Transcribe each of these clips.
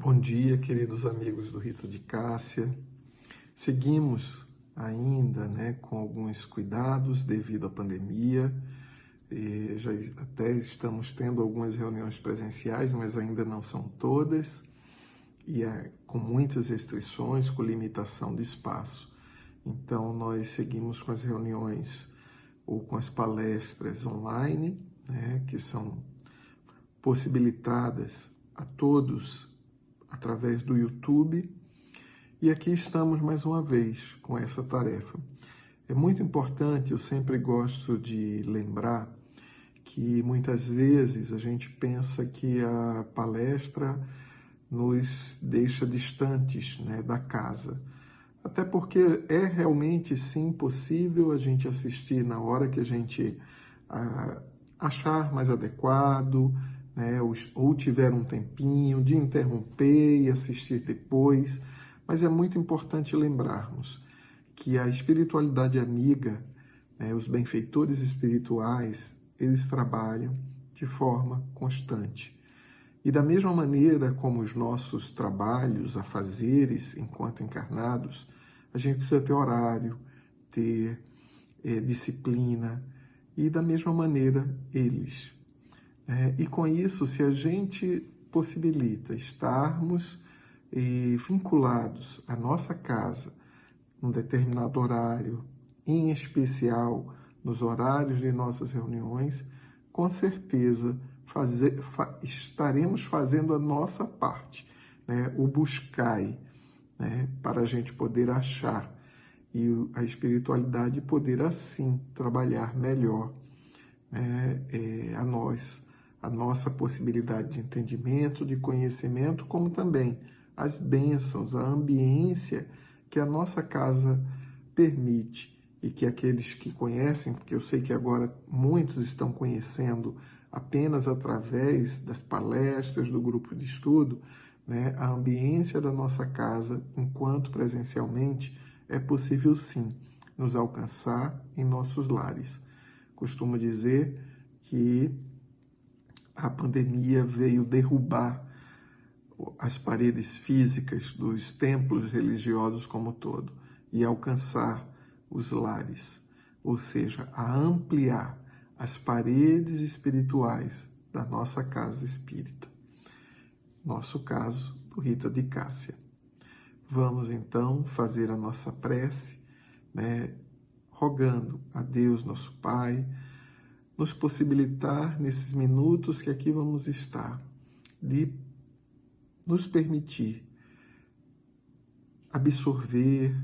Bom dia, queridos amigos do Rito de Cássia. Seguimos ainda, com alguns cuidados devido à pandemia. Já até estamos tendo algumas reuniões presenciais, mas ainda não são todas. E com muitas restrições, com limitação de espaço. Então, nós seguimos com as reuniões ou com as palestras online, que são possibilitadas a todos através do YouTube, e aqui estamos mais uma vez com essa tarefa. É muito importante, eu sempre gosto de lembrar que muitas vezes a gente pensa que a palestra nos deixa distantes, da casa. Até porque é realmente, sim, possível a gente assistir na hora que a gente achar mais adequado, ou tiver um tempinho de interromper e assistir depois, mas é muito importante lembrarmos que a espiritualidade amiga, os benfeitores espirituais, eles trabalham de forma constante. E da mesma maneira como os nossos trabalhos, afazeres, enquanto encarnados, a gente precisa ter horário, ter disciplina, e da mesma maneira eles. E com isso, se a gente possibilita estarmos vinculados à nossa casa num determinado horário, em especial nos horários de nossas reuniões, com certeza estaremos fazendo a nossa parte, o buscai, para a gente poder achar e a espiritualidade poder assim trabalhar melhor a nossa possibilidade de entendimento, de conhecimento, como também as bênçãos, a ambiência que a nossa casa permite e que aqueles que conhecem, porque eu sei que agora muitos estão conhecendo apenas através das palestras, do grupo de estudo, a ambiência da nossa casa, enquanto presencialmente, é possível sim nos alcançar em nossos lares. Costumo dizer que a pandemia veio derrubar as paredes físicas dos templos religiosos como um todo e alcançar os lares, ou seja, a ampliar as paredes espirituais da nossa casa espírita. Nosso caso, do Rita de Cássia. Vamos então fazer a nossa prece, rogando a Deus, nosso Pai, nos possibilitar, nesses minutos que aqui vamos estar, de nos permitir absorver,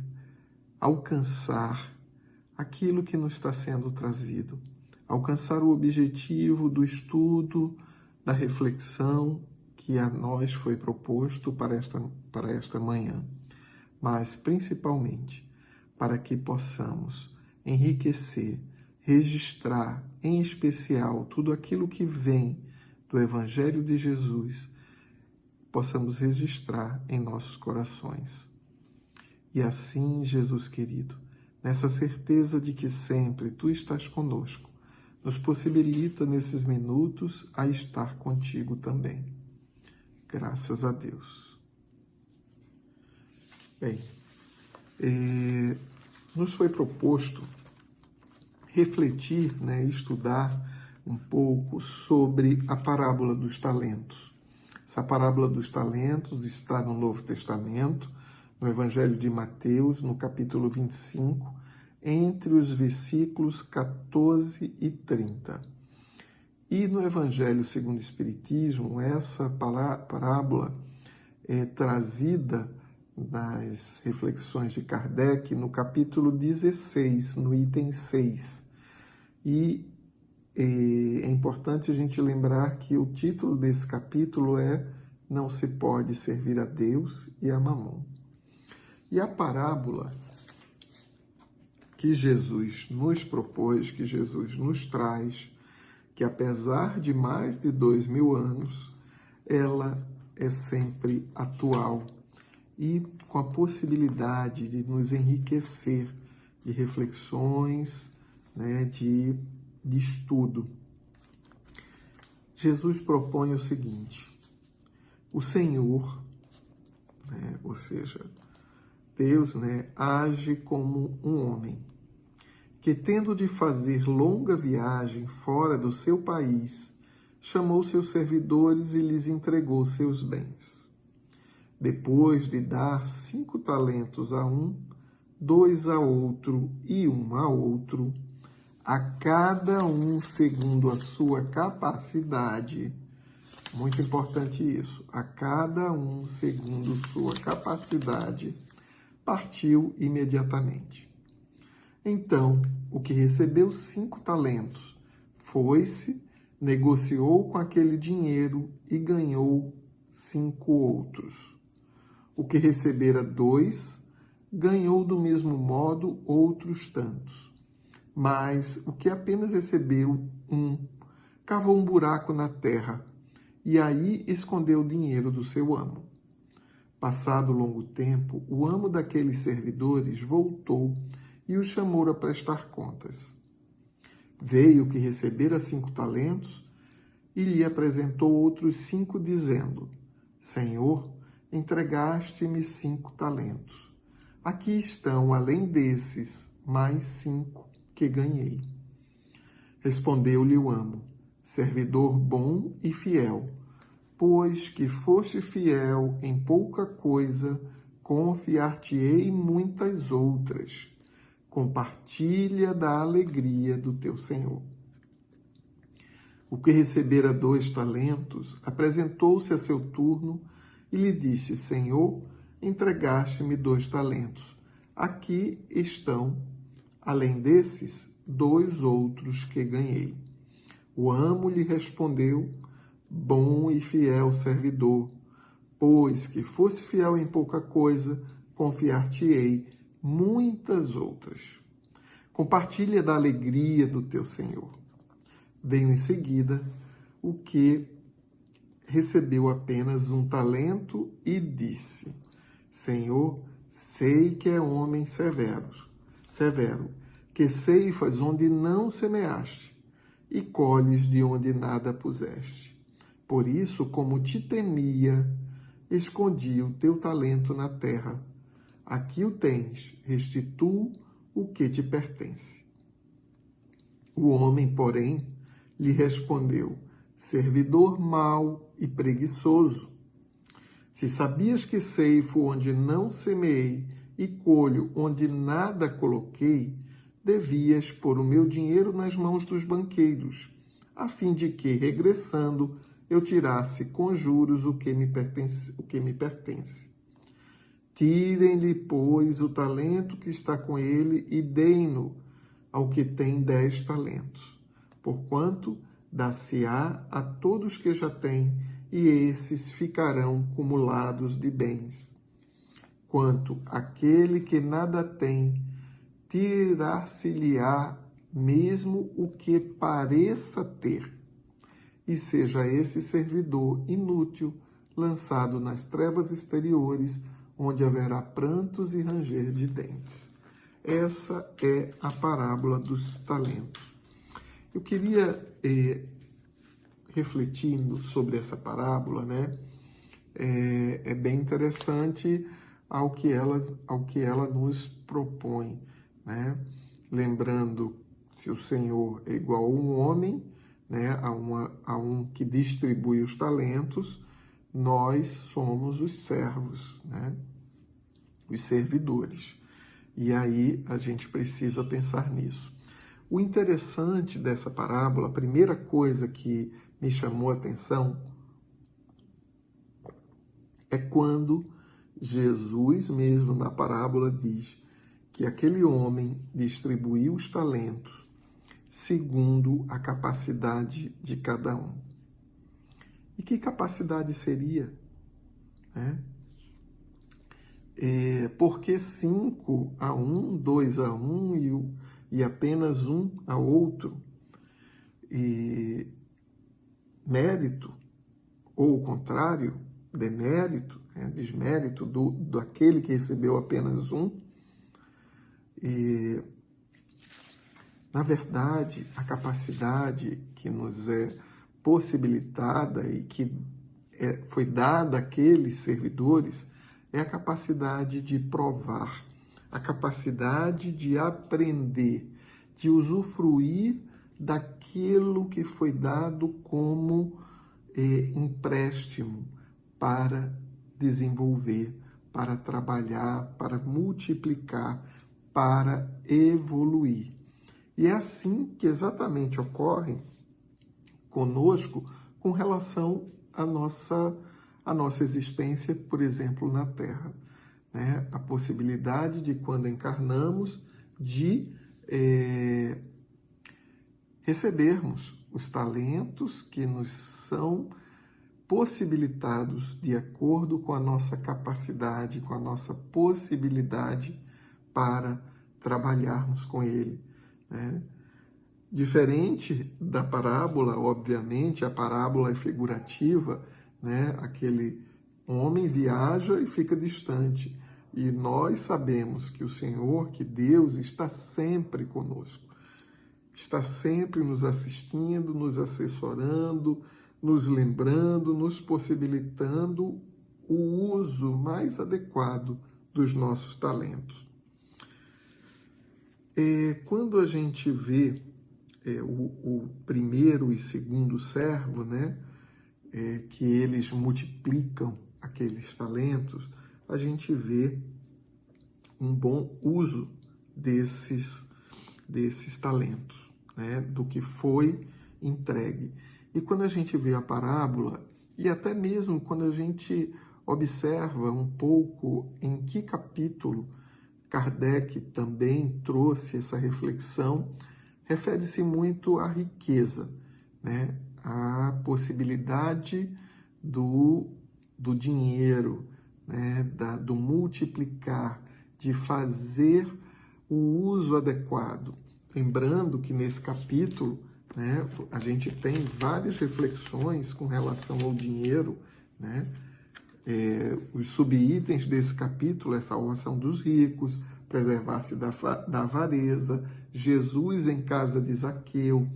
alcançar aquilo que nos está sendo trazido, alcançar o objetivo do estudo, da reflexão que a nós foi proposto para esta manhã, mas principalmente para que possamos enriquecer, registrar, em especial, tudo aquilo que vem do Evangelho de Jesus, possamos registrar em nossos corações. E assim, Jesus querido, nessa certeza de que sempre Tu estás conosco, nos possibilita nesses minutos a estar contigo também. Graças a Deus. Bem, nos foi proposto refletir, estudar um pouco sobre a parábola dos talentos. Essa parábola dos talentos está no Novo Testamento, no Evangelho de Mateus, no capítulo 25, entre os versículos 14 e 30. E no Evangelho segundo o Espiritismo, essa parábola é trazida nas reflexões de Kardec no capítulo 16, no item 6. E é importante a gente lembrar que o título desse capítulo é Não se pode servir a Deus e a Mamon. E a parábola que Jesus nos propôs, que Jesus nos traz, que apesar de mais de 2000 anos, ela é sempre atual e com a possibilidade de nos enriquecer de reflexões, de estudo. Jesus propõe o seguinte: o Senhor ou seja, Deus, age como um homem, que tendo de fazer longa viagem fora do seu país, chamou seus servidores e lhes entregou seus bens. Depois de dar 5 talentos a um, 2 a outro e 1 a outro, a cada um segundo a sua capacidade. Muito importante isso. A cada um segundo sua capacidade, partiu imediatamente. Então, o que recebeu 5 talentos, foi-se, negociou com aquele dinheiro e ganhou 5 outros. O que recebera 2, ganhou do mesmo modo outros tantos. Mas o que apenas recebeu 1, cavou um buraco na terra e aí escondeu o dinheiro do seu amo. Passado longo tempo, o amo daqueles servidores voltou e os chamou a prestar contas. Veio o que recebera 5 talentos e lhe apresentou outros 5, dizendo: Senhor, entregaste-me 5 talentos. Aqui estão, além desses, mais 5 que ganhei. Respondeu-lhe o amo: servidor bom e fiel, pois que foste fiel em pouca coisa, confiar-te-ei muitas outras. Compartilha da alegria do teu senhor. O que recebera 2 talentos, apresentou-se a seu turno e lhe disse: Senhor, entregaste-me 2 talentos. Aqui estão, além desses, 2 outros que ganhei. O amo lhe respondeu: bom e fiel servidor, pois que fosse fiel em pouca coisa, confiar-te-ei muitas outras. Compartilha da alegria do teu senhor. Veio em seguida o que recebeu apenas 1 talento e disse: Senhor, sei que é homem severo, que ceifas onde não semeaste e colhes de onde nada puseste. Por isso, como te temia, escondi o teu talento na terra. Aqui o tens, restitua o que te pertence. O homem, porém, lhe respondeu: servidor mau e preguiçoso. Se sabias que ceifo onde não semeei e colho onde nada coloquei, devias pôr o meu dinheiro nas mãos dos banqueiros, a fim de que, regressando, eu tirasse com juros o que me pertence. Tirem-lhe, pois, o talento que está com ele e deem-no ao que tem 10 talentos. Porquanto dar-se-á a todos que já têm, e esses ficarão cumulados de bens. Quanto àquele que nada tem, tirar-se-lhe-á mesmo o que pareça ter, e seja esse servidor inútil lançado nas trevas exteriores, onde haverá prantos e ranger de dentes. Essa é a parábola dos talentos. Eu queria, refletindo sobre essa parábola, é bem interessante ao que ela nos propõe, Lembrando, se o Senhor é igual a um homem, a um que distribui os talentos, nós somos os servos, os servidores. E aí a gente precisa pensar nisso. O interessante dessa parábola, a primeira coisa que me chamou a atenção, é quando Jesus mesmo na parábola diz que aquele homem distribuiu os talentos segundo a capacidade de cada um. E que capacidade seria? Porque 5 a 1, 2 a 1 e apenas 1 a outro? E mérito, ou o contrário, demérito, desmérito daquele que recebeu apenas 1? E, na verdade, a capacidade que nos é possibilitada e que foi dada àqueles servidores é a capacidade de provar, a capacidade de aprender, de usufruir daquilo que foi dado como empréstimo para desenvolver, para trabalhar, para multiplicar, para evoluir. E é assim que exatamente ocorre conosco com relação à nossa existência, por exemplo, na Terra. Né? A possibilidade de, quando encarnamos, de recebermos os talentos que nos são possibilitados de acordo com a nossa capacidade, com a nossa possibilidade para trabalharmos com ele. Né? Diferente da parábola, obviamente, a parábola é figurativa, né? Aquele homem viaja e fica distante. E nós sabemos que o Senhor, que Deus, está sempre conosco. Está sempre nos assistindo, nos assessorando, nos lembrando, nos possibilitando o uso mais adequado dos nossos talentos. Quando a gente vê o primeiro e segundo servo, né, que eles multiplicam aqueles talentos, a gente vê um bom uso desses talentos, né, do que foi entregue. E quando a gente vê a parábola, e até mesmo quando a gente observa um pouco em que capítulo Kardec também trouxe essa reflexão, refere-se muito à riqueza, né? À possibilidade do dinheiro, né? Do multiplicar, de fazer o uso adequado. Lembrando que nesse capítulo, né, a gente tem várias reflexões com relação ao dinheiro, né? Os subitens desse capítulo é salvação dos ricos, preservar-se da avareza, Jesus em casa de Zaqueu,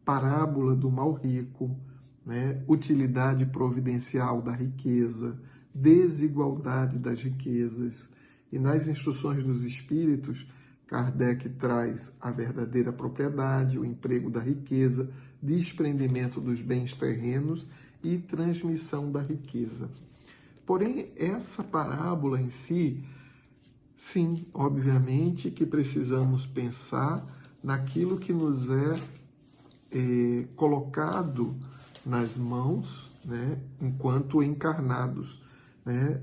parábola do mal rico, né? Utilidade providencial da riqueza, desigualdade das riquezas. E nas instruções dos espíritos, Kardec traz a verdadeira propriedade, o emprego da riqueza, desprendimento dos bens terrenos e transmissão da riqueza. Porém, essa parábola em si, sim, obviamente que precisamos pensar naquilo que nos é colocado nas mãos, né, enquanto encarnados, né?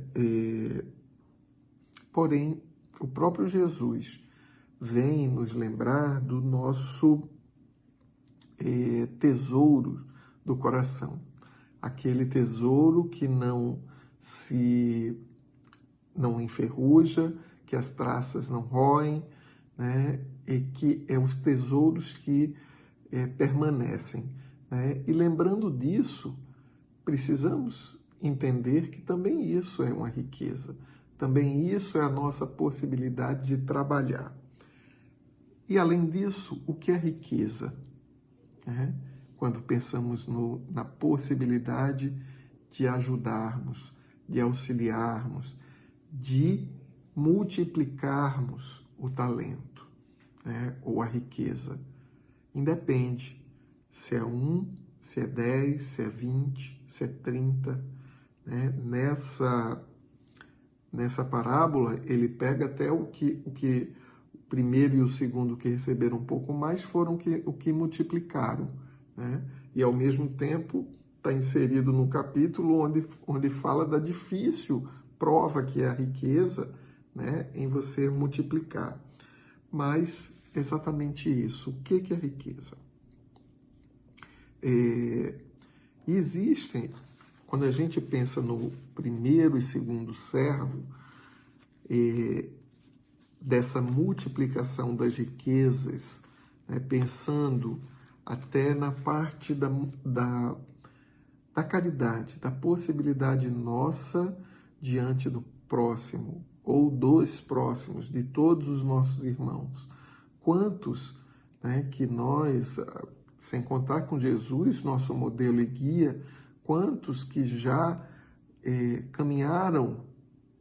Porém, o próprio Jesus vem nos lembrar do nosso tesouro do coração, aquele tesouro que não enferruja, que as traças não roem, né? E que é os tesouros que permanecem. Né? E lembrando disso, precisamos entender que também isso é uma riqueza, também isso é a nossa possibilidade de trabalhar. E além disso, o que é riqueza? Quando pensamos na possibilidade de ajudarmos, de auxiliarmos, de multiplicarmos o talento, né, ou a riqueza. Independe se é 1, se é 10, se é 20, se é 30. Né? Nessa parábola, ele pega até o que o primeiro e o segundo que receberam um pouco mais foram o que multiplicaram. Né? E, ao mesmo tempo, está inserido no capítulo onde fala da difícil prova que é a riqueza, né, em você multiplicar. Mas, exatamente isso. O que é riqueza? Existem, quando a gente pensa no primeiro e segundo servo, dessa multiplicação das riquezas, né, pensando até na parte da caridade, da possibilidade nossa diante do próximo, ou dos próximos, de todos os nossos irmãos. Quantos, né, que nós, sem contar com Jesus, nosso modelo e guia, quantos que já caminharam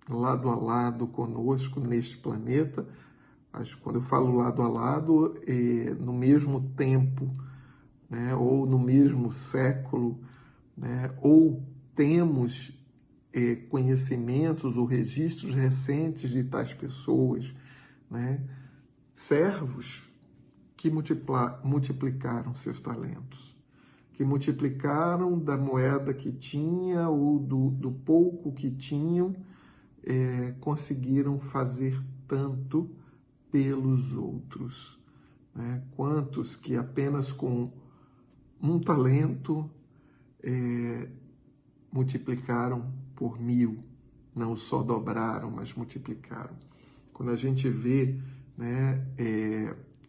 lado a lado conosco neste planeta. Mas quando eu falo lado a lado, no mesmo tempo, né, ou no mesmo século, né, ou temos conhecimentos ou registros recentes de tais pessoas, né, servos que multiplicaram seus talentos, que multiplicaram da moeda que tinha ou do pouco que tinham, conseguiram fazer tanto pelos outros. Né? Quantos que apenas com um talento multiplicaram por 1000, não só dobraram, mas multiplicaram. Quando a gente vê, né,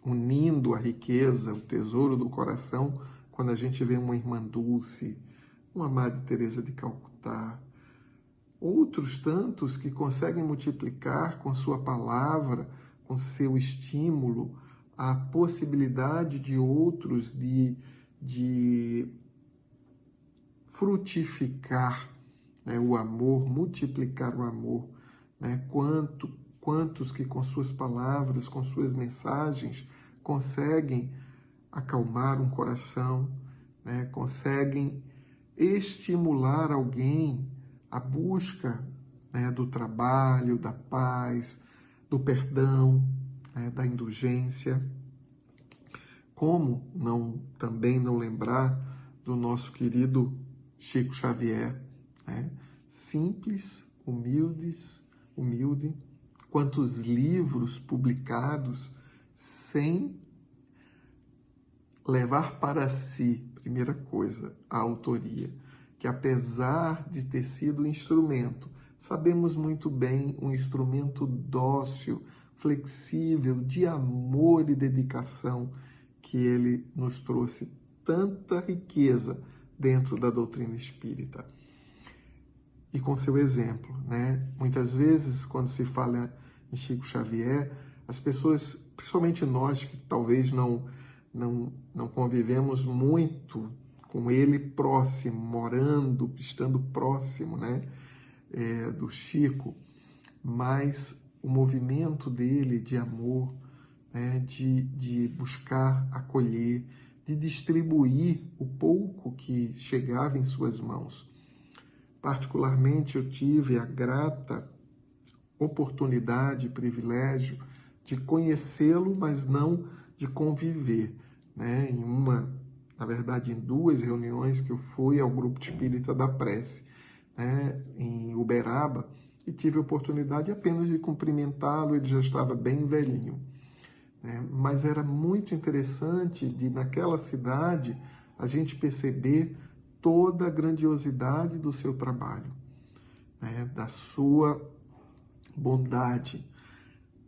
unindo a riqueza, o tesouro do coração, quando a gente vê uma irmã Dulce, uma Madre Teresa de Calcutá, outros tantos que conseguem multiplicar com sua palavra, com seu estímulo, a possibilidade de outros de frutificar, né, o amor, multiplicar o amor. Né? Quantos que com suas palavras, com suas mensagens, conseguem acalmar um coração, né? Conseguem estimular alguém à busca, né, do trabalho, da paz, do perdão, né, da indulgência. Como também não lembrar do nosso querido Chico Xavier, né? Simples, humilde, quantos livros publicados sem levar para si, primeira coisa, a autoria, que apesar de ter sido instrumento, sabemos muito bem, um instrumento dócil, flexível, de amor e dedicação, que ele nos trouxe tanta riqueza dentro da doutrina espírita. E com seu exemplo, né? Muitas vezes, quando se fala em Chico Xavier, as pessoas, principalmente nós que talvez não convivemos muito com ele próximo, morando, estando próximo, né, do Chico, mas o movimento dele de amor, né, de buscar acolher, de distribuir o pouco que chegava em suas mãos. Particularmente, eu tive a grata oportunidade e privilégio de conhecê-lo, mas não de conviver. Né? Na verdade, em 2 reuniões que eu fui ao Grupo Espírita da Prece, né, em Uberaba, e tive a oportunidade apenas de cumprimentá-lo, ele já estava bem velhinho. Né? Mas era muito interessante de, naquela cidade, a gente perceber toda a grandiosidade do seu trabalho, né, da sua bondade.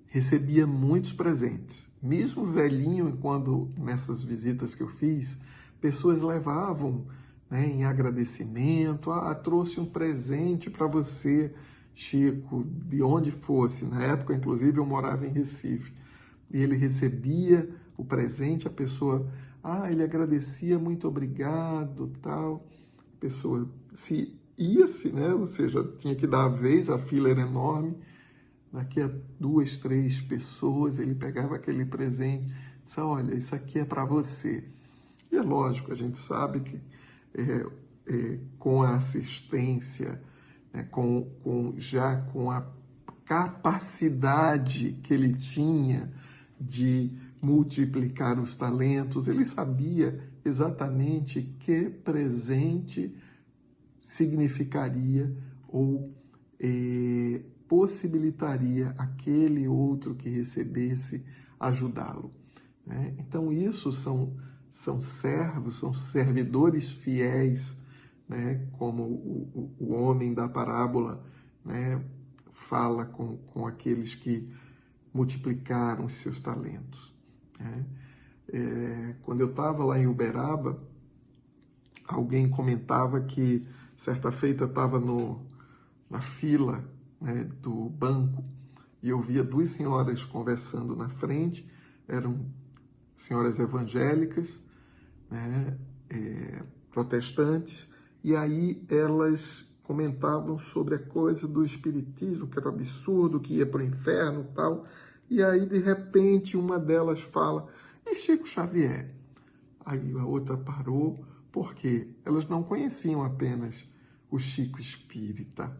Recebia muitos presentes. Mesmo velhinho, quando nessas visitas que eu fiz, pessoas levavam, né, em agradecimento, trouxe um presente para você, Chico, de onde fosse. Na época, inclusive, eu morava em Recife. E ele recebia o presente, a pessoa, ele agradecia, muito obrigado, tal. A pessoa ia-se, né? Ou seja, tinha que dar a vez, a fila era enorme. Daqui a 2, 3 pessoas, ele pegava aquele presente e disse, olha, isso aqui é para você. E é lógico, a gente sabe que com a assistência, né, já com a capacidade que ele tinha de multiplicar os talentos, ele sabia exatamente que presente significaria ou possibilitaria aquele outro que recebesse ajudá-lo. Né? Então, isso são servos, são servidores fiéis, né? Como o homem da parábola, né, fala com aqueles que multiplicaram os seus talentos. Né? Quando eu estava lá em Uberaba, alguém comentava que certa feita estava na fila, né, do banco e eu via 2 senhoras conversando na frente, eram senhoras evangélicas, né, protestantes, e aí elas comentavam sobre a coisa do espiritismo, que era absurdo, que ia para o inferno e tal. E aí, de repente, uma delas fala, e Chico Xavier? Aí a outra parou, porque elas não conheciam apenas o Chico espírita.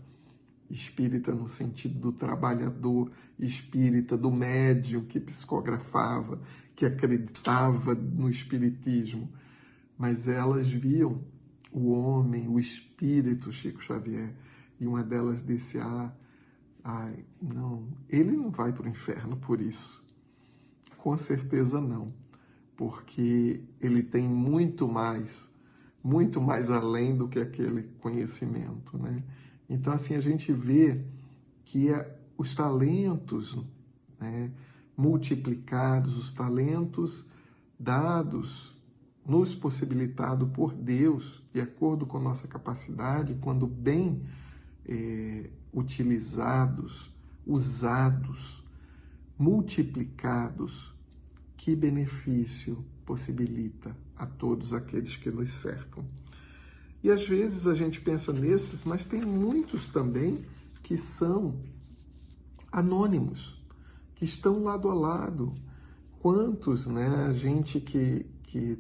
Espírita no sentido do trabalhador, espírita do médium que psicografava, que acreditava no espiritismo. Mas elas viam o homem, o espírito Chico Xavier. E uma delas disse, não, ele não vai para o inferno por isso. Com certeza não, porque ele tem muito mais além do que aquele conhecimento, né? Então, assim, a gente vê que os talentos, né, multiplicados, os talentos dados, nos possibilitados por Deus, de acordo com nossa capacidade, quando bem utilizados, usados, multiplicados, que benefício possibilita a todos aqueles que nos cercam. E às vezes a gente pensa nesses, mas tem muitos também que são anônimos, que estão lado a lado. Quantos, né, a gente que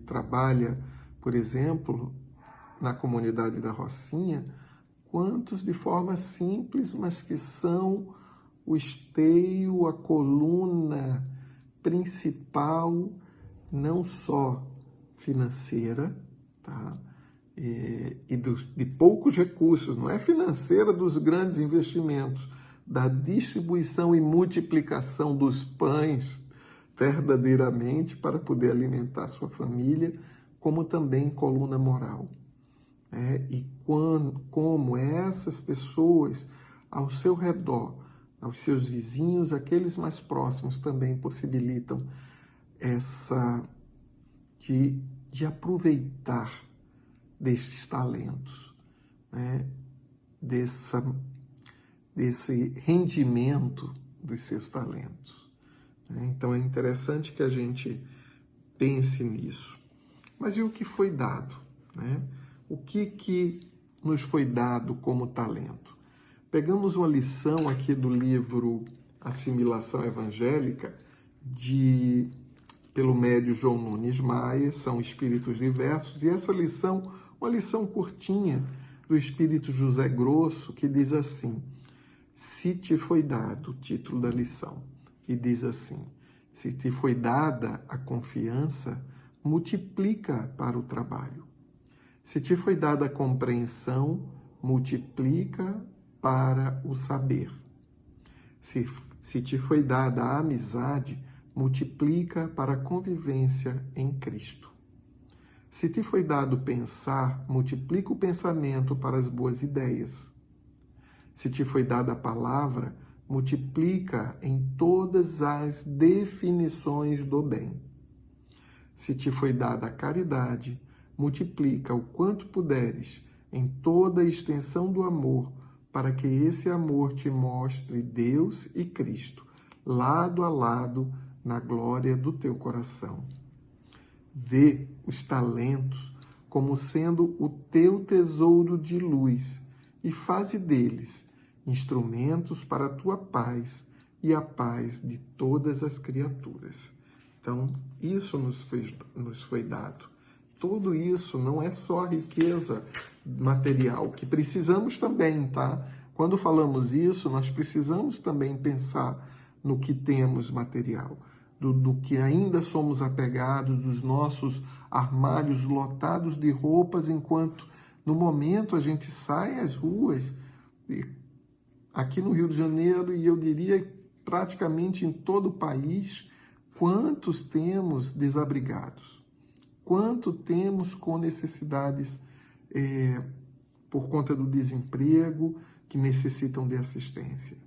trabalha, por exemplo, na comunidade da Rocinha, quantos de forma simples, mas que são o esteio, a coluna principal, não só financeira, tá? De poucos recursos, não é financeira dos grandes investimentos, da distribuição e multiplicação dos pães verdadeiramente para poder alimentar sua família, como também coluna moral. E como essas pessoas ao seu redor, aos seus vizinhos, aqueles mais próximos, também possibilitam de aproveitar destes talentos, né? Desse rendimento dos seus talentos. Né? Então é interessante que a gente pense nisso. Mas e o que foi dado? Né? O que nos foi dado como talento? Pegamos uma lição aqui do livro Assimilação Evangélica, pelo médio João Nunes Maia, são Espíritos Diversos, e essa lição, uma lição curtinha do Espírito José Grosso, que diz assim, se te foi dado, o título da lição, e diz assim, se te foi dada a confiança, multiplica para o trabalho. Se te foi dada a compreensão, multiplica para o saber. Se te foi dada a amizade, multiplica para a convivência em Cristo. Se te foi dado pensar, multiplica o pensamento para as boas ideias. Se te foi dada a palavra, multiplica em todas as definições do bem. Se te foi dada a caridade, multiplica o quanto puderes em toda a extensão do amor, para que esse amor te mostre Deus e Cristo, lado a lado, na glória do teu coração. Vê os talentos como sendo o teu tesouro de luz e faze deles instrumentos para a tua paz e a paz de todas as criaturas. Então, isso nos foi dado. Tudo isso não é só riqueza material, que precisamos também, tá? Quando falamos isso, nós precisamos também pensar no que temos material, do que ainda somos apegados, dos nossos armários lotados de roupas, enquanto no momento a gente sai às ruas, aqui no Rio de Janeiro, e eu diria praticamente em todo o país, quantos temos desabrigados? Quanto temos com necessidades por conta do desemprego, que necessitam de assistência?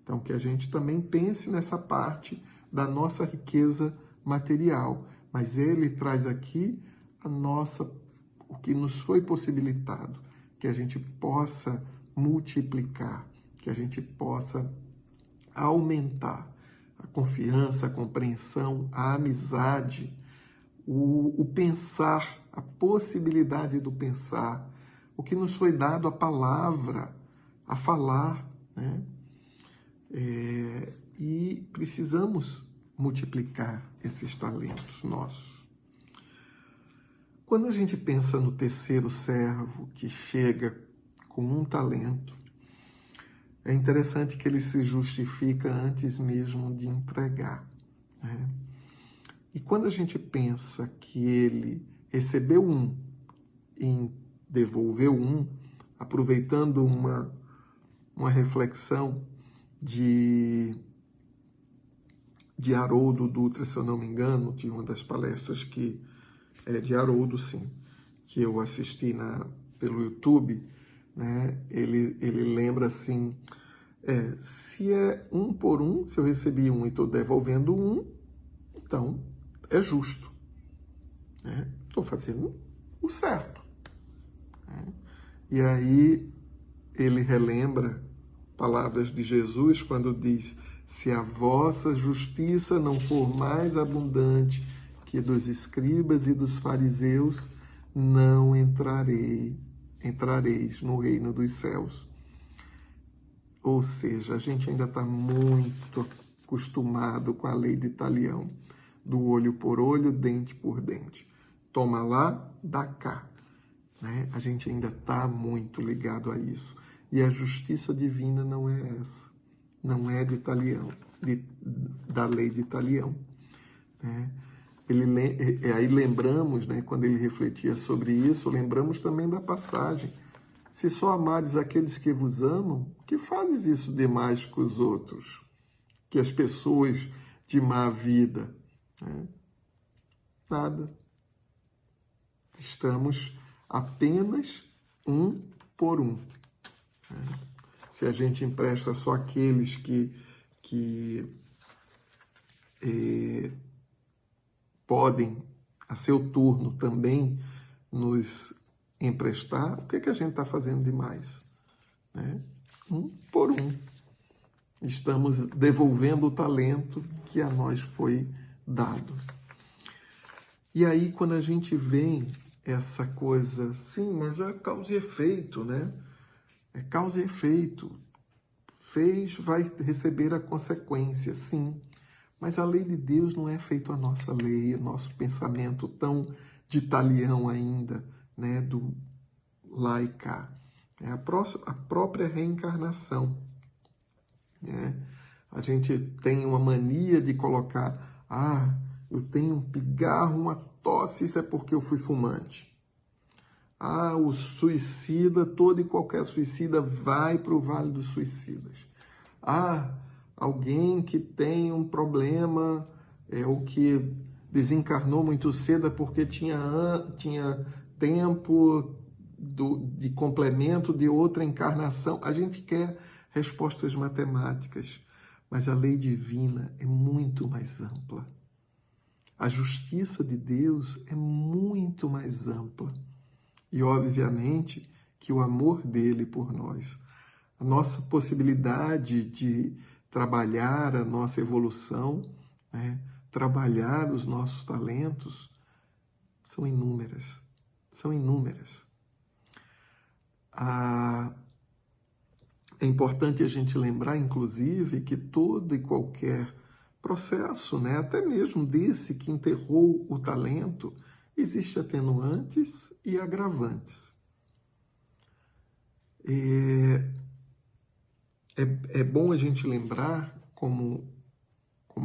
Então, que a gente também pense nessa parte da nossa riqueza material. Mas ele traz aqui o que nos foi possibilitado, que a gente possa multiplicar, que a gente possa aumentar a confiança, a compreensão, a amizade, o pensar, a possibilidade do pensar, o que nos foi dado a palavra, a falar, né? E precisamos multiplicar esses talentos nossos. Quando a gente pensa no terceiro servo que chega com um talento, é interessante que ele se justifica antes mesmo de entregar, né? E quando a gente pensa que ele recebeu um e devolveu um, aproveitando uma reflexão de Haroldo Dutra, se eu não me engano, de uma das palestras de Haroldo, sim, que eu assisti pelo YouTube, né? Ele lembra assim, se é um por um, se eu recebi um e estou devolvendo um, então é justo, né? Estou fazendo o certo, né? E aí ele relembra palavras de Jesus quando diz: se a vossa justiça não for mais abundante que dos escribas e dos fariseus, não entrareis no reino dos céus. Ou seja, a gente ainda está muito acostumado com a lei de Talião, do olho por olho, dente por dente. Toma lá, dá cá, né? A gente ainda está muito ligado a isso. E a justiça divina não é essa, não é de Talião, da lei de Talião, né? Aí lembramos, né, quando ele refletia sobre isso, lembramos também da passagem: se só amares aqueles que vos amam, que fazes isso demais com os outros, que as pessoas de má vida, né? Nada. Estamos apenas um por um, né? Se a gente empresta só aqueles que podem, a seu turno, também nos emprestar, o que a gente está fazendo demais, né? Um por um. Estamos devolvendo o talento que a nós foi dado. E aí, quando a gente vê essa coisa, sim, mas é causa e efeito, né? É causa e efeito. Fez, vai receber a consequência, sim. Mas a lei de Deus não é feita a nossa lei, o nosso pensamento tão de Talião ainda, né? Do lá e cá. É a própria reencarnação, né? A gente tem uma mania de colocar: eu tenho um pigarro, uma tosse, isso é porque eu fui fumante. O suicida, todo e qualquer suicida vai para o Vale dos Suicidas. Alguém que tem um problema, ou que desencarnou muito cedo é porque tinha tempo de complemento de outra encarnação. A gente quer respostas matemáticas, mas a lei divina é muito mais ampla. A justiça de Deus é muito mais ampla. E, obviamente, que o amor dele por nós, a nossa possibilidade de trabalhar a nossa evolução, né? Trabalhar os nossos talentos, são inúmeras. São inúmeras. É importante a gente lembrar, inclusive, que todo e qualquer processo, né, até mesmo desse que enterrou o talento, existe atenuantes e agravantes. É bom a gente lembrar, como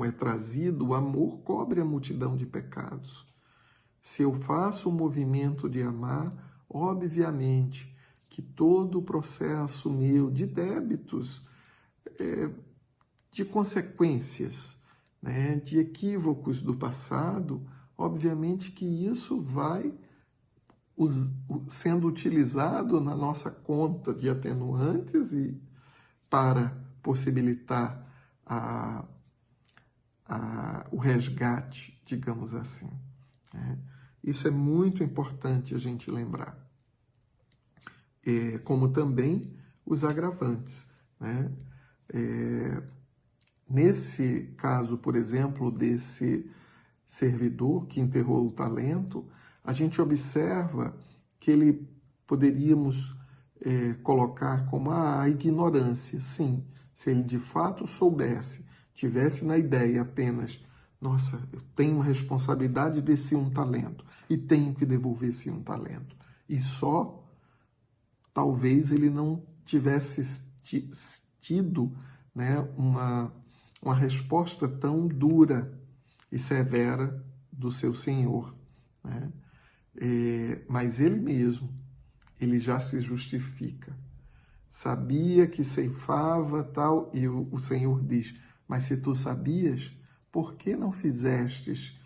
é trazido, o amor cobre a multidão de pecados. Se eu faço o movimento de amar, obviamente que todo o processo meu de débitos, de consequências, né, de equívocos do passado, obviamente que isso vai sendo utilizado na nossa conta de atenuantes e para possibilitar o resgate, digamos assim, né? Isso é muito importante a gente lembrar. Como também os agravantes, né? Nesse caso, por exemplo, desse servidor que enterrou o talento, a gente observa que ele poderíamos colocar como a ignorância. Sim, se ele de fato soubesse, tivesse na ideia apenas, nossa, eu tenho uma responsabilidade desse um talento e tenho que devolver esse um talento. E só, talvez ele não tivesse tido, né, uma resposta tão dura e severa do seu Senhor, né? Mas ele mesmo, ele já se justifica. Sabia que ceifava tal, e o Senhor diz, mas se tu sabias, por que não fizestes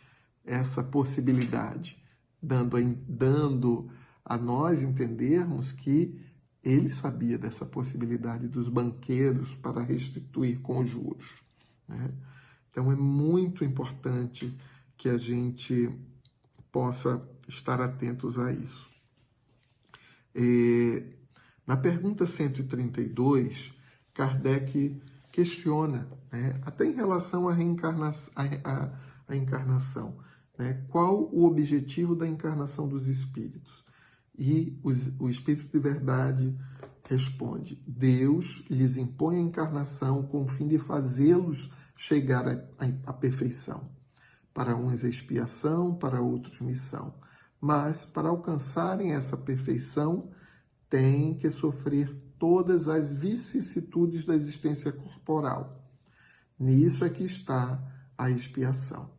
essa possibilidade? Dando a nós entendermos que ele sabia dessa possibilidade dos banqueiros para restituir com juros, né? Então é muito importante que a gente possa estar atentos a isso. Na pergunta 132, Kardec questiona, né, até em relação à encarnação, né, qual o objetivo da encarnação dos espíritos? E o Espírito de Verdade responde, Deus lhes impõe a encarnação com o fim de fazê-los chegar à perfeição. Para uns expiação, para outros missão. Mas, para alcançarem essa perfeição, têm que sofrer todas as vicissitudes da existência corporal. Nisso é que está a expiação.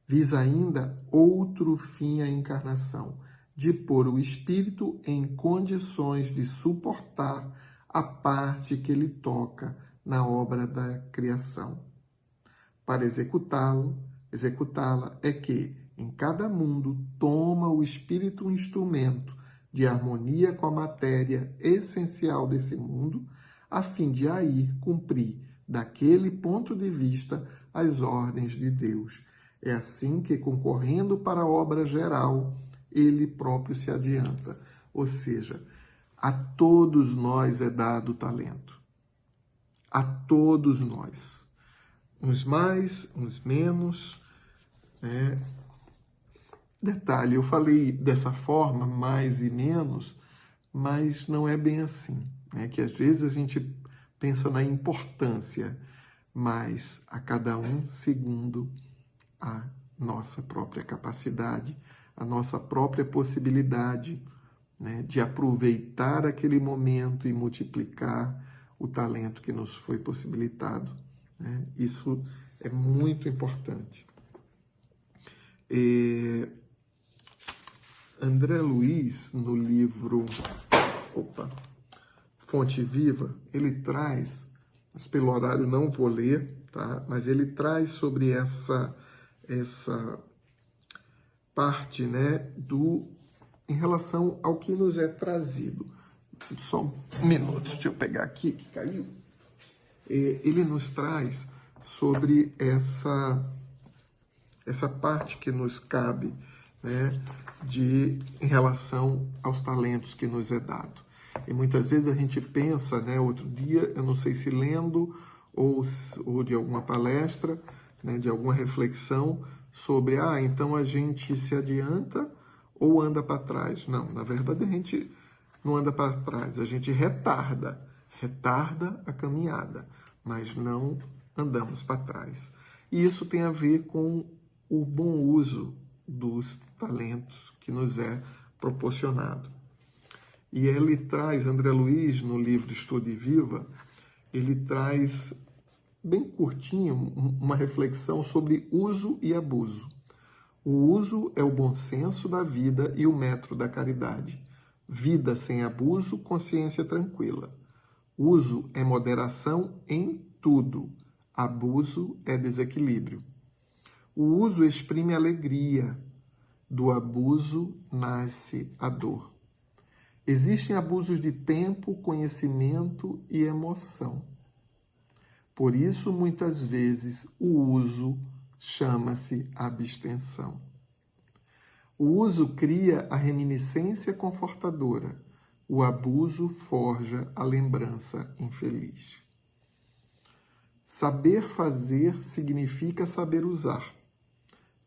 Visa ainda outro fim à encarnação, de pôr o espírito em condições de suportar a parte que lhe toca na obra da criação. Para executá-la é que, em cada mundo, toma o espírito um instrumento de harmonia com a matéria essencial desse mundo, a fim de aí cumprir, daquele ponto de vista, as ordens de Deus. É assim que, concorrendo para a obra geral, ele próprio se adianta. Ou seja, a todos nós é dado talento. A todos nós. Uns mais, uns menos, né? Detalhe, eu falei dessa forma, mais e menos, mas não é bem assim, né? Que às vezes a gente pensa na importância, mas a cada um segundo a nossa própria capacidade, a nossa própria possibilidade, né, de aproveitar aquele momento e multiplicar o talento que nos foi possibilitado, né? Isso é muito importante. André Luiz, no livro Fonte Viva, ele traz, mas pelo horário não vou ler, tá? Mas ele traz sobre essa parte, né, em relação ao que nos é trazido. Só um minuto, deixa eu pegar aqui, que caiu. Ele nos traz sobre essa parte que nos cabe, né, em relação aos talentos que nos é dado. E muitas vezes a gente pensa, né, outro dia, eu não sei se lendo ou de alguma palestra, né, de alguma reflexão sobre, então a gente se adianta ou anda para trás. Não, na verdade a gente não anda para trás, a gente retarda a caminhada, mas não andamos para trás. E isso tem a ver com o bom uso dos talentos que nos é proporcionado. E ele traz, André Luiz, no livro Estude Viva, ele traz, bem curtinho, uma reflexão sobre uso e abuso. O uso é o bom senso da vida e o metro da caridade. Vida sem abuso, consciência tranquila. Uso é moderação em tudo. Abuso é desequilíbrio. O uso exprime alegria. Do abuso nasce a dor. Existem abusos de tempo, conhecimento e emoção. Por isso, muitas vezes, o uso chama-se abstenção. O uso cria a reminiscência confortadora. O abuso forja a lembrança infeliz. Saber fazer significa saber usar.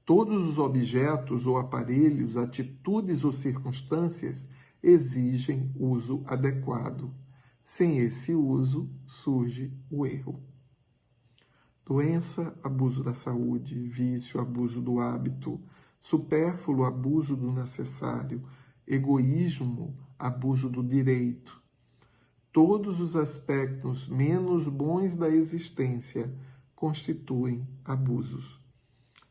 Todos os objetos ou aparelhos, atitudes ou circunstâncias exigem uso adequado. Sem esse uso, surge o erro. Doença, abuso da saúde; vício, abuso do hábito; supérfluo, abuso do necessário; egoísmo, abuso do direito. Todos os aspectos menos bons da existência constituem abusos.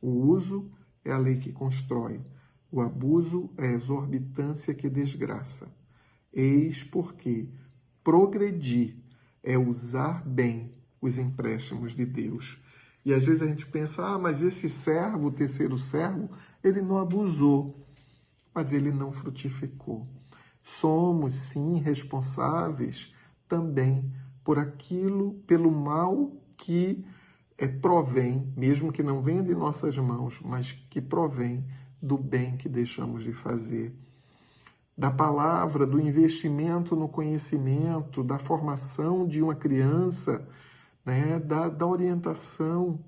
O uso é a lei que constrói. O abuso é a exorbitância que desgraça. Eis porque progredir é usar bem os empréstimos de Deus. E às vezes a gente pensa, mas esse servo, o terceiro servo, ele não abusou, mas ele não frutificou. Somos, sim, responsáveis também por aquilo, pelo mal que provém, mesmo que não venha de nossas mãos, mas que provém do bem que deixamos de fazer. Da palavra, do investimento no conhecimento, da formação de uma criança, né, da orientação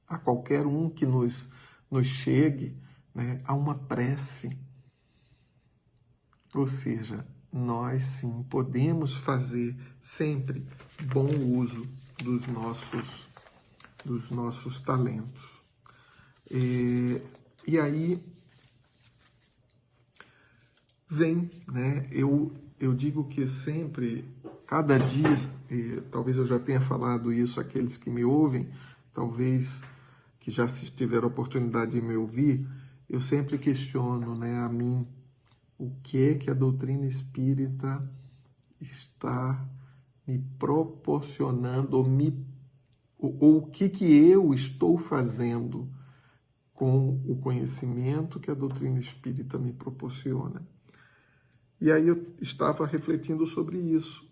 a qualquer um que nos chegue, né, a uma prece. Ou seja, nós sim podemos fazer sempre bom uso dos nossos talentos. E aí vem, né? Eu digo que sempre, cada dia, talvez eu já tenha falado isso àqueles que me ouvem, talvez que já tiveram a oportunidade de me ouvir, eu sempre questiono, né, a mim, o que é que a doutrina espírita está me proporcionando, ou o que eu estou fazendo com o conhecimento que a doutrina espírita me proporciona. E aí eu estava refletindo sobre isso.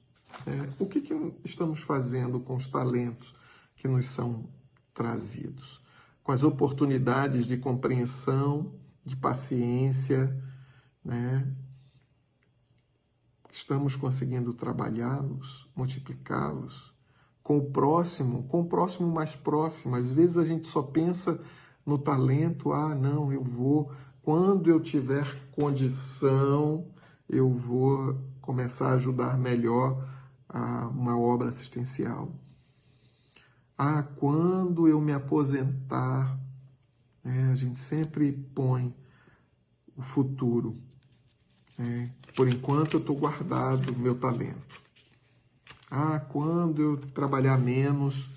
O que estamos fazendo com os talentos que nos são trazidos? Com as oportunidades de compreensão, de paciência, né? Estamos conseguindo trabalhá-los, multiplicá-los com o próximo mais próximo. Às vezes a gente só pensa no talento, não, quando eu tiver condição, eu vou começar a ajudar melhor a uma obra assistencial. Quando eu me aposentar, a gente sempre põe o futuro. Por enquanto eu estou guardado o meu talento. Quando eu trabalhar menos,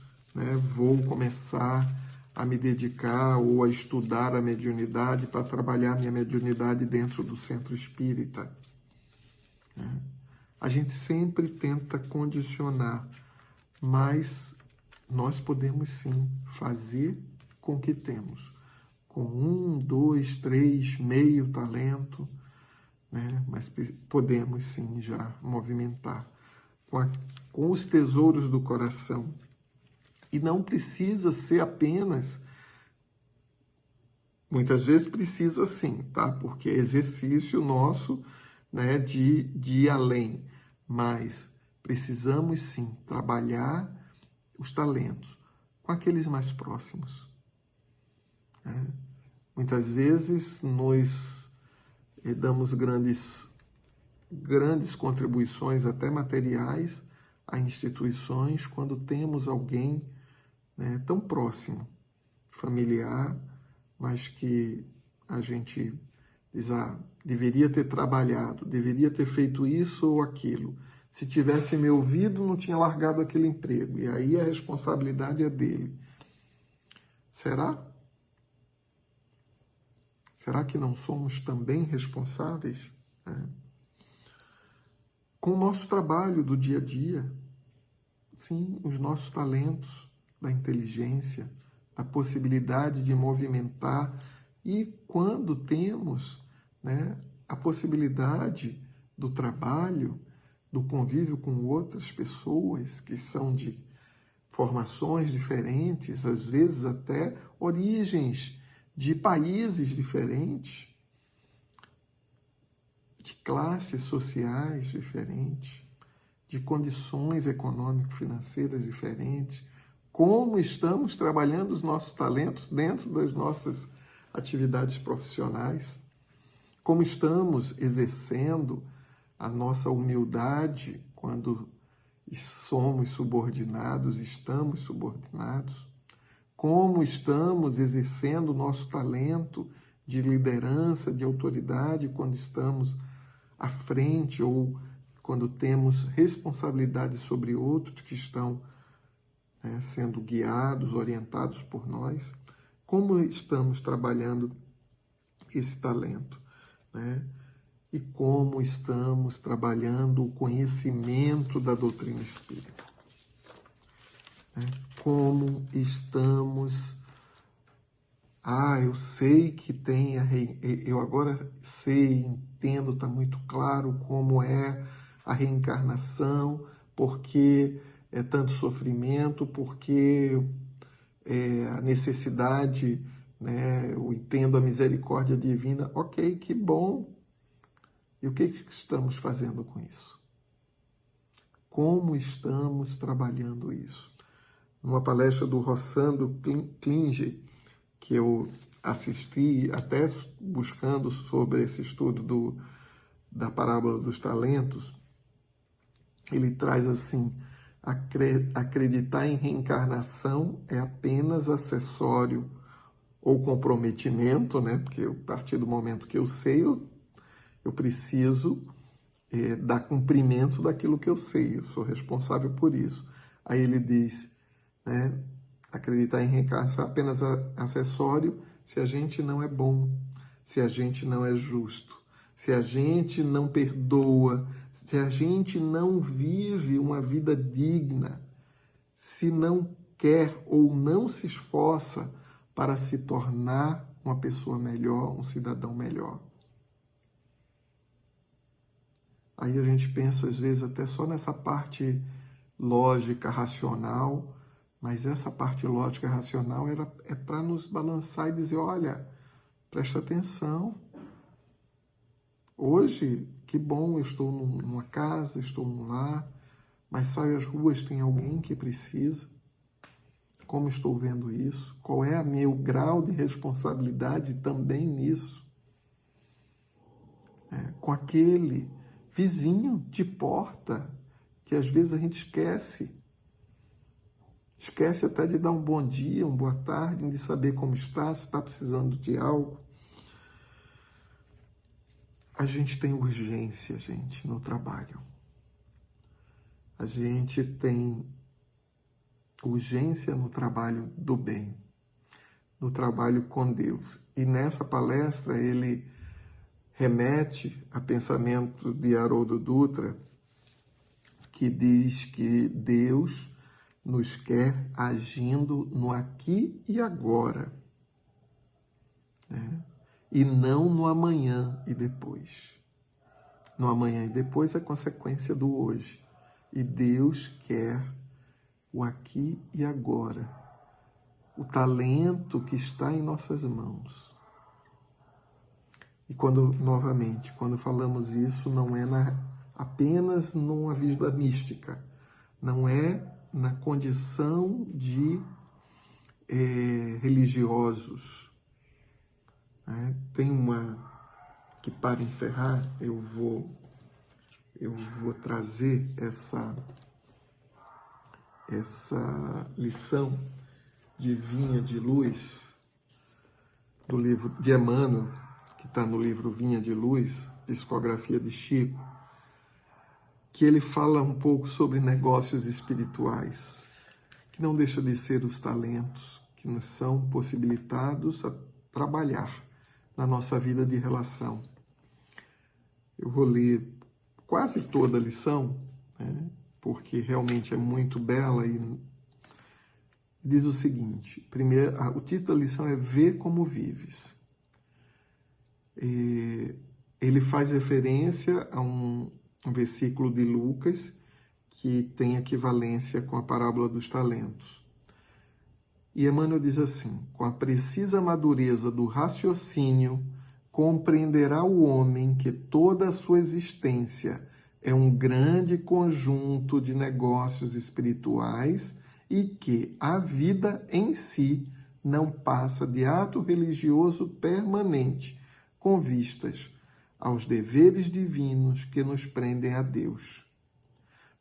vou começar a me dedicar ou a estudar a mediunidade para trabalhar minha mediunidade dentro do centro espírita. A gente sempre tenta condicionar, mas nós podemos sim fazer com o que temos. Com 1, 2, 3, meio talento, mas podemos sim já movimentar com os tesouros do coração. E não precisa ser apenas, muitas vezes precisa sim, tá? Porque é exercício nosso, de ir além. Mas precisamos sim trabalhar os talentos com aqueles mais próximos. Muitas vezes nós damos grandes contribuições, até materiais, a instituições, quando temos alguém tão próximo, familiar, mas que a gente diz, deveria ter trabalhado, deveria ter feito isso ou aquilo. Se tivesse me ouvido, não tinha largado aquele emprego. E aí a responsabilidade é dele. Será? Será que não somos também responsáveis? Com o nosso trabalho do dia a dia, sim, os nossos talentos, da inteligência, da possibilidade de movimentar, e quando temos a possibilidade do trabalho, do convívio com outras pessoas que são de formações diferentes, às vezes até origens de países diferentes, de classes sociais diferentes, de condições econômico-financeiras diferentes, como estamos trabalhando os nossos talentos dentro das nossas atividades profissionais. como estamos exercendo a nossa humildade quando somos subordinados, estamos subordinados, como estamos exercendo o nosso talento de liderança, de autoridade, quando estamos à frente ou quando temos responsabilidade sobre outros que estão sendo guiados, orientados por nós, como estamos trabalhando esse talento, né? E como estamos trabalhando o conhecimento da doutrina espírita. Né? Como estamos... eu sei que tem eu agora sei, entendo, está muito claro como é a reencarnação, porque é tanto sofrimento, porque a necessidade, né? Eu entendo a misericórdia divina. Ok, que bom. E o que estamos fazendo com isso? Como estamos trabalhando isso? Numa palestra do Rossandro Klinger, que eu assisti, até buscando sobre esse estudo da parábola dos talentos, ele traz assim: acreditar em reencarnação é apenas acessório ou comprometimento, né? Porque a partir do momento que eu sei, eu preciso dar cumprimento daquilo que eu sei, eu sou responsável por isso. Aí ele diz, né? Acreditar em reencarnação é apenas acessório se a gente não é bom, se a gente não é justo, se a gente não perdoa, se a gente não vive uma vida digna, se não quer ou não se esforça para se tornar uma pessoa melhor, um cidadão melhor. Aí a gente pensa, às vezes, até só nessa parte lógica, racional, mas essa parte lógica, racional é para nos balançar e dizer, olha, presta atenção. Hoje, que bom, eu estou numa casa, estou num lar, mas saio às ruas, tem alguém que precisa. Como estou vendo isso? Qual é o meu grau de responsabilidade também nisso? Com aquele vizinho de porta, que às vezes a gente esquece. Esquece até de dar um bom dia, uma boa tarde, de saber como está, se está precisando de algo. A gente tem urgência, gente, no trabalho. A gente tem urgência no trabalho do bem, no trabalho com Deus. E nessa palestra ele remete a pensamento de Haroldo Dutra, que diz que Deus nos quer agindo no aqui e agora, né? E não no amanhã e depois. No amanhã e depois é consequência do hoje. E Deus quer o aqui e agora, o talento que está em nossas mãos. E novamente, quando falamos isso, não é apenas numa vida mística, não é na condição de religiosos. Tem que, para encerrar, eu vou trazer essa lição de Vinha de Luz, do livro de Emmanuel, que está no livro Vinha de Luz, Psicografia de Chico, que ele fala um pouco sobre negócios espirituais, que não deixa de ser os talentos que nos são possibilitados a trabalhar na nossa vida de relação. Eu vou ler quase toda a lição, né, porque realmente é muito bela e diz o seguinte, primeiro, o título da lição é Ver como Vives. Ele faz referência a um versículo de Lucas que tem equivalência com a parábola dos talentos. E Emmanuel diz assim, com a precisa madureza do raciocínio, compreenderá o homem que toda a sua existência é um grande conjunto de negócios espirituais e que a vida em si não passa de ato religioso permanente, com vistas aos deveres divinos que nos prendem a Deus.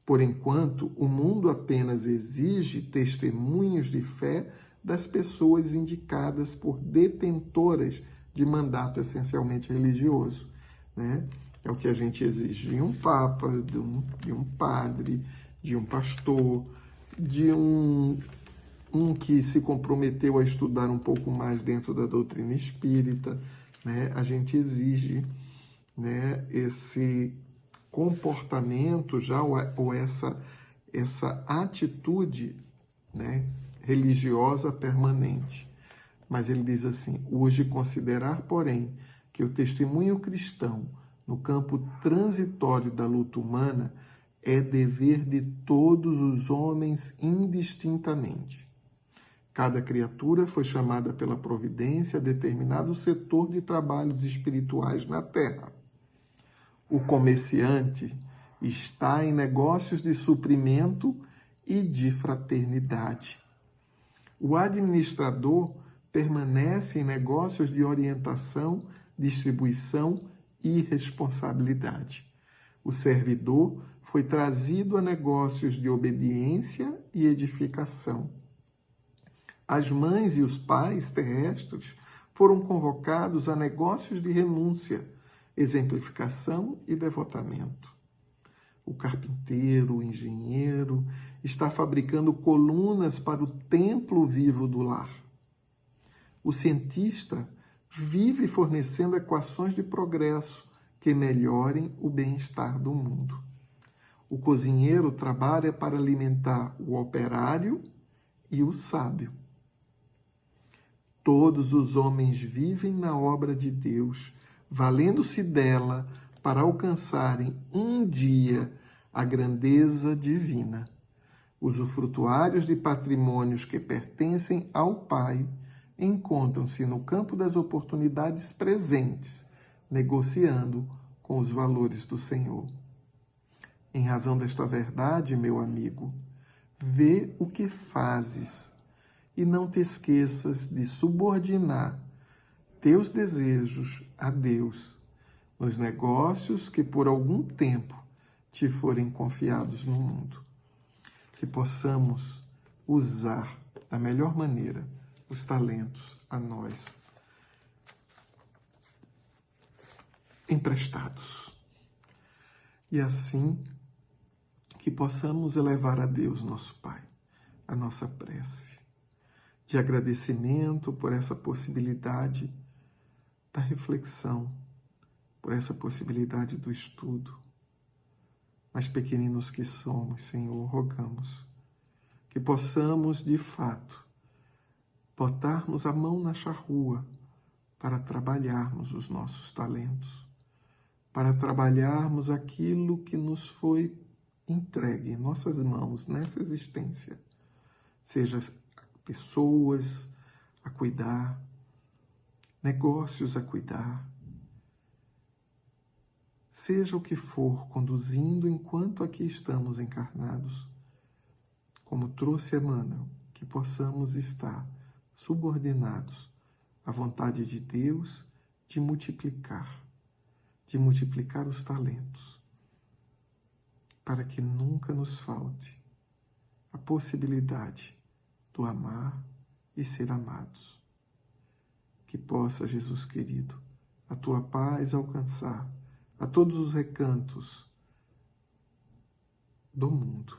Por enquanto, o mundo apenas exige testemunhos de fé das pessoas indicadas por detentoras de mandato essencialmente religioso, né? É o que a gente exige de um papa, de um padre, de um pastor, de um que se comprometeu a estudar um pouco mais dentro da doutrina espírita, né? A gente exige, né, esse comportamento já ou essa atitude, né, religiosa permanente. Mas ele diz assim: hoje considerar, porém, que o testemunho cristão no campo transitório da luta humana é dever de todos os homens indistintamente. Cada criatura foi chamada pela providência a determinado setor de trabalhos espirituais na Terra. O comerciante está em negócios de suprimento e de fraternidade. O administrador permanece em negócios de orientação, distribuição e responsabilidade. O servidor foi trazido a negócios de obediência e edificação. As mães e os pais terrestres foram convocados a negócios de renúncia, exemplificação e devotamento. O carpinteiro, o engenheiro, está fabricando colunas para o templo vivo do lar. O cientista vive fornecendo equações de progresso que melhorem o bem-estar do mundo. O cozinheiro trabalha para alimentar o operário e o sábio. Todos os homens vivem na obra de Deus, valendo-se dela para alcançarem um dia a grandeza divina. Usufrutuários de patrimônios que pertencem ao Pai encontram-se no campo das oportunidades presentes, negociando com os valores do Senhor. Em razão desta verdade, meu amigo, vê o que fazes e não te esqueças de subordinar teus desejos a Deus nos negócios que por algum tempo te forem confiados no mundo. Que possamos usar da melhor maneira os talentos a nós emprestados. E assim que possamos elevar a Deus, nosso Pai, a nossa prece de agradecimento por essa possibilidade da reflexão, por essa possibilidade do estudo. Mas pequeninos que somos, Senhor, rogamos que possamos, de fato, botarmos a mão na charrua para trabalharmos os nossos talentos, para trabalharmos aquilo que nos foi entregue em nossas mãos nessa existência, seja pessoas a cuidar, negócios a cuidar, seja o que for, conduzindo enquanto aqui estamos encarnados, como trouxe Emmanuel, que possamos estar subordinados à vontade de Deus de multiplicar os talentos, para que nunca nos falte a possibilidade do amar e ser amados. Que possa, Jesus querido, a tua paz alcançar a todos os recantos do mundo,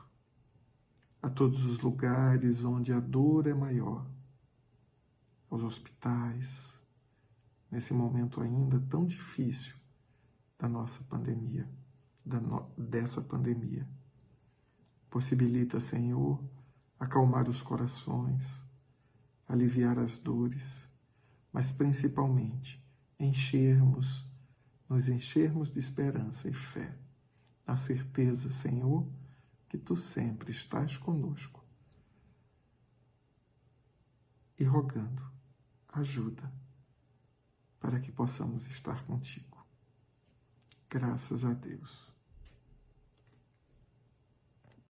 a todos os lugares onde a dor é maior, aos hospitais, nesse momento ainda tão difícil da nossa pandemia, dessa pandemia. Possibilita, Senhor, acalmar os corações, aliviar as dores, mas principalmente nos enchermos de esperança e fé, na certeza, Senhor, que Tu sempre estás conosco. E rogando ajuda para que possamos estar contigo. Graças a Deus.